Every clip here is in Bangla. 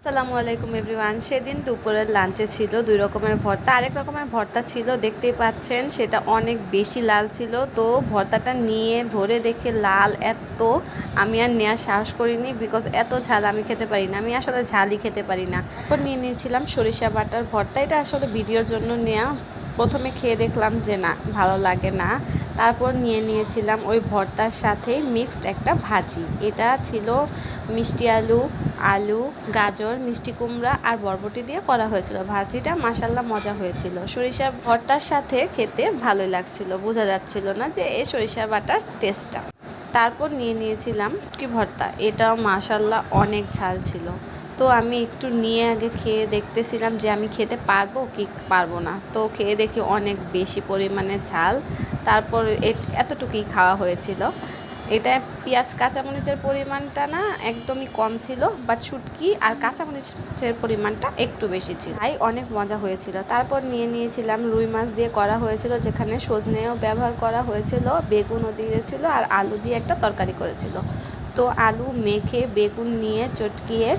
আসসালামু আলাইকুম এভরিওয়ান। সেদিন দুপুরের লাঞ্চে ছিল ২ রকমের ভর্তা। আরেক রকমের ভর্তা ছিল, দেখতেই পাচ্ছেন সেটা অনেক বেশি লাল ছিল। তো ভর্তাটা নিয়ে ধরে দেখে লাল এত, আমি আর নেওয়ার সাহস করিনি, বিকজ এত ঝাল আমি খেতে পারি না। আমি আসলে ঝালই খেতে পারি না। তারপর নিয়ে নিয়েছিলাম সরিষা বাটার ভর্তা। এটা আসলে ভিডিওর জন্য নেওয়া। প্রথমে খেয়ে দেখলাম যে না, ভালো লাগে না। তারপর নিয়ে নিয়েছিলাম ওই ভর্তার সাথে মিক্সড একটা ভাজি। এটা ছিল মিষ্টি আলু, আলু, গাজর, মিষ্টি কুমড়া আর বরবটি দিয়ে করা হয়েছিল। ভাজিটা মাশাল্লাহ মজা হয়েছিল। সরিষা ভর্তার সাথে খেতে ভালোই লাগছিল, বোঝা যাচ্ছিল না যে এই সরিষা বাটার টেস্টটা। তারপর নিয়ে নিয়েছিলাম কি ভর্তা, এটাও মাশাল্লাহ অনেক ঝাল ছিল। তো আমি একটু নিয়ে আগে খেয়ে দেখতেছিলাম যে আমি খেতে পারবো কি পারবো না। তো খেয়ে দেখি অনেক বেশি পরিমাণে ঝাল। তারপর এতটুকুই খাওয়া হয়েছিল। এটা পেঁয়াজ কাঁচামরিচের পরিমাণটা না একদমই কম ছিল, বাট শুটকি আর কাঁচামরিচের পরিমাণটা একটু বেশি ছিল, তাই অনেক মজা হয়েছিল। তারপর নিয়ে নিয়েছিলাম রুই মাছ দিয়ে করা হয়েছিল, যেখানে সজনেও ব্যবহার করা হয়েছিল, বেগুনও দিয়েছিল আর আলু দিয়ে একটা তরকারি করেছিল। তো আলু মেখে বেগুন নিয়ে চটকিয়ে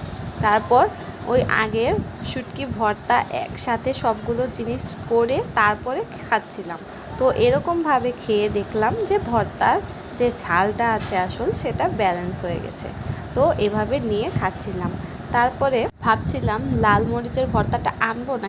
তারপর ওই আগের শুটকি ভর্তা একসাথে সবগুলো জিনিস করে তারপরে খাচ্ছিলাম। তো এরকমভাবে খেয়ে দেখলাম যে ভর্তার যে ঝালটা আছে আসল সেটা ব্যালেন্স হয়ে গেছে। তো এভাবে নিয়ে খাচ্ছিলাম। তারপরে ভাবছিলাম লাল মরিচের ভর্তাটা আনবো না।